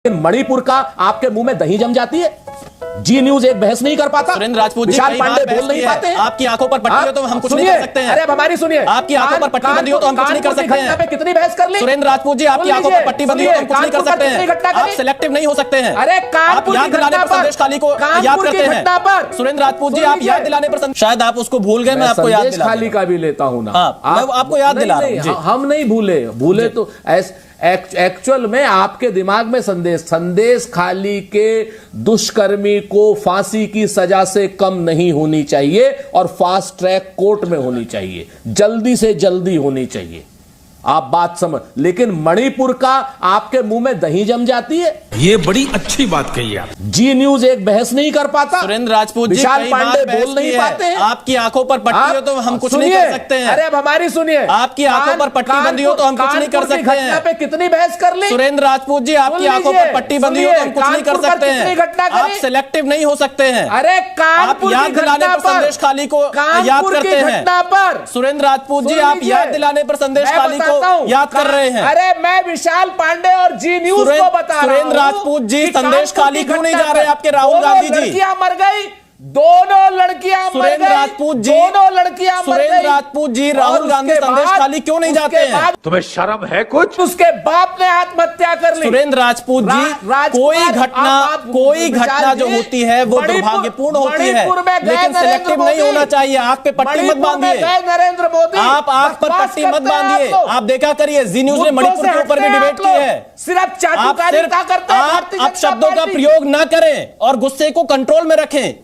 मणिपुर का आपके मुंह में दही जम जाती है। जी न्यूज एक बहस नहीं कर पाता। सुरेंद्र राजपूत जी विशाल पांडे बोल नहीं पाते हैं। आपकी आंखों पर पट्टी हो तो हम कुछ नहीं कर सकते हैं। अरे अब हमारी सुनिए, आपकी आंखों पर पट्टी बंदी हो तो हम कुछ नहीं कर सकते हैं। पे कितनी बहस कर ली सुरेंद्र राजपूत जी, आपकी आंखों पर पट्टी बंदी हो तो हम कुछ नहीं कर सकते हैं। आप सिलेक्टिव नहीं हो सकते हैं। अरे आप याद दिलाने पर संदेश खाली को याद करते हैं। सुरेंद्र राजपूत जी, आप याद दिलाने पर शायद आप उसको भूल गए, मैं आपको याद दिला खाली का भी लेता हूं ना, मैं आपको याद दिला रहा हूं। हम नहीं भूले तो एक्चुअल में आपके दिमाग में संदेश खाली के दुष्कर्मी को फांसी की सजा से कम नहीं होनी चाहिए और फास्ट ट्रैक कोर्ट में होनी चाहिए, जल्दी से जल्दी होनी चाहिए। आप बात समझ, लेकिन मणिपुर का आपके मुंह में दही जम जाती है। ये बड़ी अच्छी बात कही आप। जी न्यूज एक बहस नहीं कर पाता। सुरेंद्र राजपूत जी, विशाल पांडे बोल नहीं पाते हैं। आपकी आंखों पर पट्टी हो तो हम कुछ नहीं कर सकते हैं। अरे अब हमारी सुनिए, आपकी आंखों पर पट्टी बंदी हो तो हम कुछ नहीं कर सकते हैं। पे कितनी बहस कर ली सुरेंद्र राजपूत जी, आपकी आंखों पर पट्टी बंदी हो तो हम कुछ नहीं कर सकते हैं। आप सिलेक्टिव नहीं हो सकते हैं। अरे आप याद दिलाने पर संदेश खाली को याद करते हैं। सुरेंद्र राजपूत जी, आप याद दिलाने पर संदेश खाली को याद कर रहे हैं। अरे मैं विशाल पांडे और जी न्यूज को बता रहा हूं। सुरेंद्र राजपूत जी, संदेश खाली क्यों नहीं जा रहे आपके राहुल गांधी जी? लड़कियां मर गई, दोनों लड़कियां मर गई। सुरेंद्र राजपूत जी, दोनों लड़कियां मर गई। सुरेंद्र राजपूत जी, राहुल गांधी संदेश खाली क्यों नहीं जाते हैं? तुम्हें शर्म है कुछ? उसके बाप ने आत्महत्या कर ली। सुरेंद्र राजपूत जी, कोई घटना जो होती है वो दुर्भाग्यपूर्ण होती है, लेकिन सिलेक्टिव नहीं होना चाहिए। आंख पे पट्टी मत बांधिए। नरेंद्र मोदी, आप आंख पर पट्टी मत बांधिए। आप देखा करिए, जी न्यूज ने मणिपुर के ऊपर भी डिबेट की है। सिर्फ चाटुकारिता करते हैं। आप शब्दों का प्रयोग ना करें और गुस्से को कंट्रोल में रखें।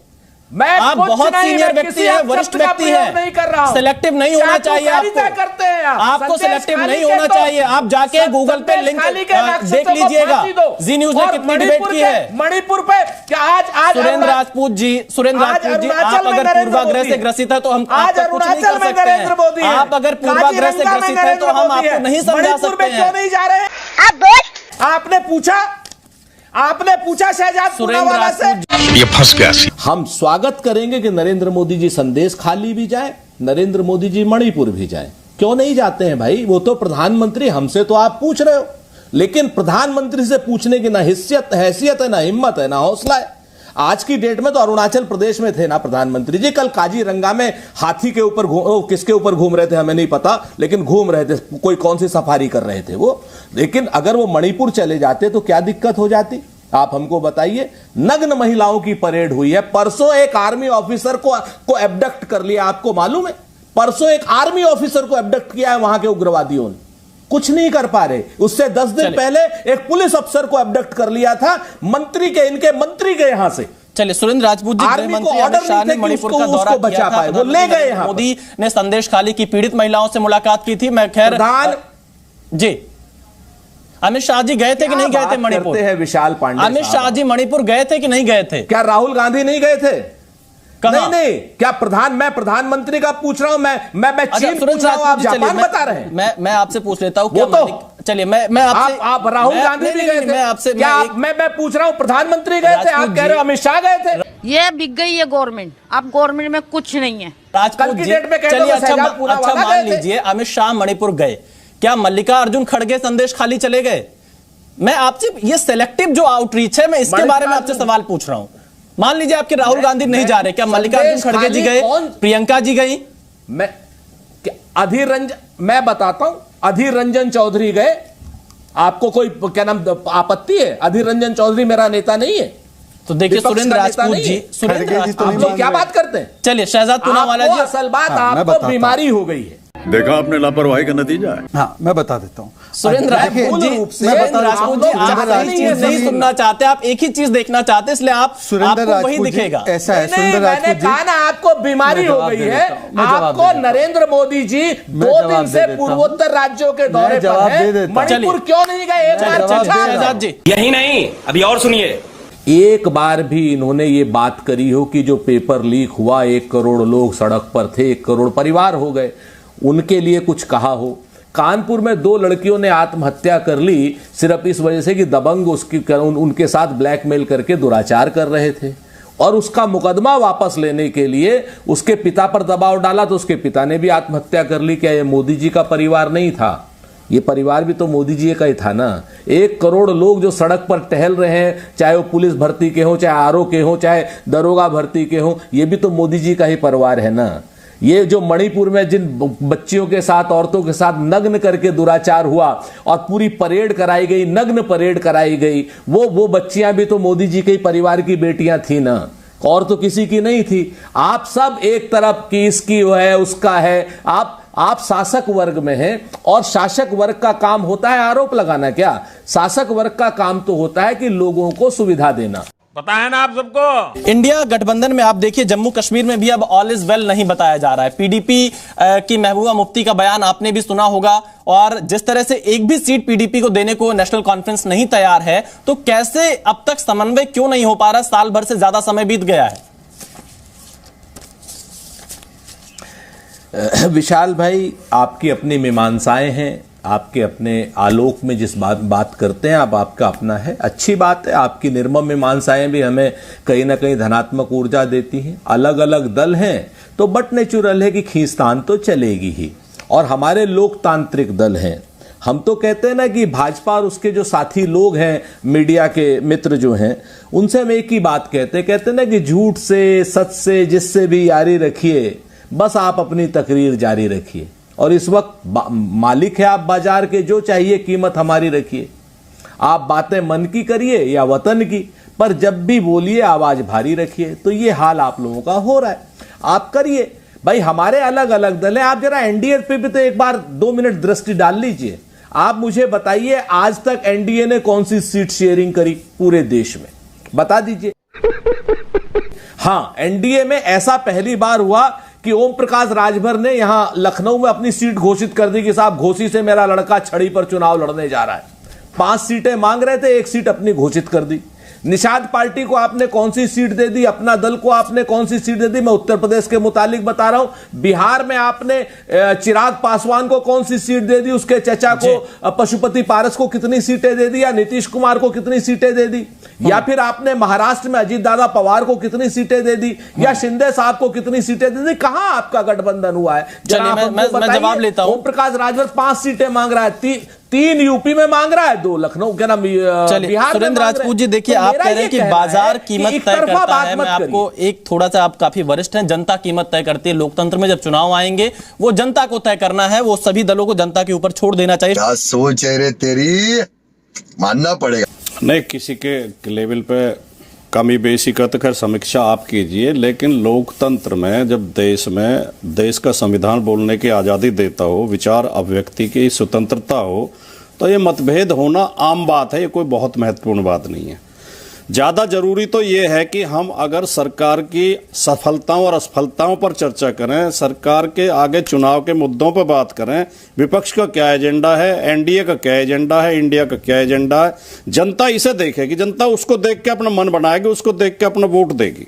आप बहुत सीनियर व्यक्ति हैं, वरिष्ठ व्यक्ति हैं। सिलेक्टिव नहीं होना चाहिए आपको सिलेक्टिव नहीं होना चाहिए। आप जाके गूगल पे लिंक देख लीजिएगा, जी न्यूज ने कितनी डिबेट की है मणिपुर पे। आज सुरेंद्र राजपूत जी, आप अगर पूर्वाग्रह से ग्रसित है तो हम आपका कुछ नहीं कर सकते हैं। आप अगर पूर्वाग्रह से ग्रसित है तो हम आपको नहीं समझा सकते हैं। नहीं जा रहे हैं। आपने पूछा शहजाद पूनावाला से, ये फंस गया। हम स्वागत करेंगे कि नरेंद्र मोदी जी संदेश खाली भी जाए, नरेंद्र मोदी जी मणिपुर भी जाए। क्यों नहीं जाते हैं भाई? वो तो प्रधानमंत्री, हमसे तो आप पूछ रहे हो, लेकिन प्रधानमंत्री से पूछने की ना हैसियत है, ना हिम्मत है, ना हौसला है। आज की डेट में तो अरुणाचल प्रदेश में थे ना प्रधानमंत्री जी, कल काजीरंगा में हाथी के ऊपर किसके ऊपर घूम रहे थे हमें नहीं पता, लेकिन घूम रहे थे, कोई कौन सी सफारी कर रहे थे वो। लेकिन अगर वो मणिपुर चले जाते तो क्या दिक्कत हो जाती, आप हमको बताइए। नग्न महिलाओं की परेड हुई है। परसों एक आर्मी ऑफिसर को एब्डक्ट कर लिया, आपको मालूम है? परसों एक आर्मी ऑफिसर को एब्डक्ट किया है वहां के उग्रवादियों ने, कुछ नहीं कर पा रहे। उससे 10 दिन पहले एक पुलिस अफसर को एब्डक्ट कर लिया था इनके मंत्री के यहां से। चलिए, सुरेंद्र राजपूत जी, गृह मंत्री अमित शाह ने मणिपुर का दौरा किया था, वो ले गए। मोदी ने संदेश खाली की पीड़ित महिलाओं से मुलाकात की थी। मैं खैर जी, अमित शाह जी गए थे कि नहीं गए थे मणिपुर? विशाल पांडे, अमित शाह जी मणिपुर गए थे कि नहीं गए थे? क्या राहुल गांधी नहीं गए थे? नहीं, क्या मैं प्रधानमंत्री का पूछ रहा हूं, मैं चीन पूछ रहा हूं, आप जापान बता रहे हैं। मैं आपसे पूछ लेता हूं, चलिए मैं आपसे, आप राहुल गांधी भी गए थे? मैं आपसे मैं पूछ रहा हूं, प्रधानमंत्री गए थे, आप कह रहे हो अमित शाह गए थे। ये बिक गई है गवर्नमेंट, अब गवर्नमेंट में कुछ नहीं है। राजपूत जी, चलिए अच्छा मान लीजिए अमित शाह मणिपुर गए, क्या मल्लिका अर्जुन खड़गे संदेश खाली चले गए? मैं आपसे ये सिलेक्टिव जो आउटरीच है, मैं इसके बारे में आपसे सवाल पूछ रहा हूं। मान लीजिए आपके राहुल गांधी नहीं जा रहे, क्या मल्लिका अर्जुन खड़गे जी गए, प्रियंका जी गई? मैं बताता हूं, अधीर रंजन चौधरी गए। आपको कोई क्या नाम आपत्ति है? अधीर रंजन चौधरी मेरा नेता नहीं है? तो देखिए सुरेंद्र राजपूत जी, आप लोग क्या बात करते हैं? चलिए शहजाद पूनावाला जी, असल बात आपको बीमारी हो गई है। देखा आपने, लापरवाही का नतीजा है। हाँ, मैं बता देता हूँ। सुरेंद्र राजपूत जी, आप सही चीज नहीं सुनना चाहते, आप एक ही चीज देखना चाहते, इसलिए आपको वही दिखेगा। ऐसा है सुरेंद्र राजपूत जी, कहा ना आपको बीमारी हो गई है। आपको नरेंद्र मोदी जी 2 दिन से पूर्वोत्तर राज्यों के दौरे पर हैं, मणिपुर क्यों नहीं गए? एक बार शहजाद जी, यही नहीं, अभी और सुनिए। एक बार भी इन्होंने ये बात करी हो कि जो पेपर लीक हुआ, 1 करोड़ लोग सड़क पर थे, 1 करोड़ परिवार हो गए, उनके लिए कुछ कहा हो? कानपुर में 2 लड़कियों ने आत्महत्या कर ली सिर्फ इस वजह से कि दबंग उनके साथ ब्लैकमेल करके दुराचार कर रहे थे, और उसका मुकदमा वापस लेने के लिए उसके पिता पर दबाव डाला तो उसके पिता ने भी आत्महत्या कर ली। क्या ये मोदी जी का परिवार नहीं था? ये परिवार भी तो मोदी जी का ही था ना। 1 करोड़ लोग जो सड़क पर टहल रहे हैं, चाहे वो पुलिस भर्ती के हों, चाहे आरओ के हों, चाहे दरोगा भर्ती के हों, ये भी तो मोदी जी का ही परिवार है ना। ये जो मणिपुर में जिन बच्चियों के साथ, औरतों के साथ नग्न करके दुराचार हुआ और पूरी परेड कराई गई, नग्न परेड कराई गई, वो बच्चियां भी तो मोदी जी के ही परिवार की बेटियां थी ना, और तो किसी की नहीं थी। आप सब एक तरफ की इसकी वो है, उसका है, आप शासक वर्ग में हैं, और शासक वर्ग का काम होता है आरोप लगाना क्या? शासक वर्ग का काम तो होता है कि लोगों को सुविधा देना। पता है ना आप सबको। इंडिया गठबंधन में आप देखिए, जम्मू कश्मीर में भी अब ऑल इज वेल नहीं बताया जा रहा है। पीडीपी की महबूबा मुफ्ती का बयान आपने भी सुना होगा, और जिस तरह से एक भी सीट पीडीपी को देने को नेशनल कॉन्फ्रेंस नहीं तैयार है, तो कैसे अब तक समन्वय क्यों नहीं हो पा रहा? साल भर से ज्यादा समय बीत गया है। विशाल भाई, आपकी अपनी मीमांसाएं हैं, आपके अपने आलोक में जिस बात करते हैं आप, आपका अपना है, अच्छी बात है। आपकी निर्मम मीमांसाएं भी हमें कहीं ना कहीं धनात्मक ऊर्जा देती हैं। अलग अलग दल हैं तो बट नेचुरल है कि खींचतान तो चलेगी ही, और हमारे लोकतांत्रिक दल हैं। हम तो कहते हैं ना कि भाजपा और उसके जो साथी लोग हैं, मीडिया के मित्र जो हैं, उनसे हम एक ही बात कहते हैं ना कि झूठ से, सच से, जिससे भी यारी रखिए, बस आप अपनी तकरीर जारी रखिए। और इस वक्त मालिक है आप बाजार के, जो चाहिए कीमत हमारी रखिए। आप बातें मन की करिए या वतन की, पर जब भी बोलिए आवाज भारी रखिए। तो ये हाल आप लोगों का हो रहा है, आप करिए भाई। हमारे अलग अलग दल हैं, आप जरा एनडीए पे भी तो एक बार 2 मिनट दृष्टि डाल लीजिए। आप मुझे बताइए, आज तक एनडीए ने कौन सी सीट शेयरिंग करी पूरे देश में, बता दीजिए। हाँ, एनडीए में ऐसा पहली बार हुआ कि ओम प्रकाश राजभर ने यहां लखनऊ में अपनी सीट घोषित कर दी कि साहब घोसी से मेरा लड़का छड़ी पर चुनाव लड़ने जा रहा है। 5 सीटें मांग रहे थे, 1 सीट अपनी घोषित कर दी। निषाद पार्टी को आपने कौन सी सीट दे दी, अपना दल को आपने कौन सी सीट दे दी? मैं उत्तर प्रदेश के मुतालिक बता रहा हूं। बिहार में आपने चिराग पासवान को कौन सी सीट दे दी, उसके चचा को पशुपति पारस को कितनी सीटें दे दी, या नीतीश कुमार को कितनी सीटें दे दी, या फिर आपने महाराष्ट्र में अजीत दादा पवार को कितनी सीटें दे दी, या शिंदे साहब को कितनी सीटें दे दी? कहां आपका गठबंधन हुआ है? मैं जवाब लेता हूं। ओम प्रकाश राजभर 5 सीटें मांग रहा है, 3 यूपी में मांग रहा है, 2 लखनऊ के नाम बिहार। सुरेंद्र राजपूत जी, देखिए, आप कह रहे हैं कि बाजार कीमत तय करता है। मैं आपको एक थोड़ा सा, आप काफी वरिष्ठ हैं, जनता कीमत तय करती है। लोकतंत्र में जब चुनाव आएंगे वो जनता को तय करना है, वो सभी दलों को जनता के ऊपर छोड़ देना चाहिए। क्या सोच है रे तेरी, मानना पड़ेगा। नहीं, किसी के लेवल पे कमी बेसी का तो खैर समीक्षा आप कीजिए, लेकिन लोकतंत्र में जब देश का संविधान बोलने की आज़ादी देता हो, विचार अभिव्यक्ति की स्वतंत्रता हो, तो ये मतभेद होना आम बात है, ये कोई बहुत महत्वपूर्ण बात नहीं है। ज़्यादा जरूरी तो ये है कि हम अगर सरकार की सफलताओं और असफलताओं पर चर्चा करें, सरकार के आगे चुनाव के मुद्दों पर बात करें, विपक्ष का क्या एजेंडा है, एनडीए का क्या एजेंडा है, इंडिया का क्या एजेंडा है, जनता इसे देखेगी, जनता उसको देख के अपना मन बनाएगी, उसको देख के अपना वोट देगी।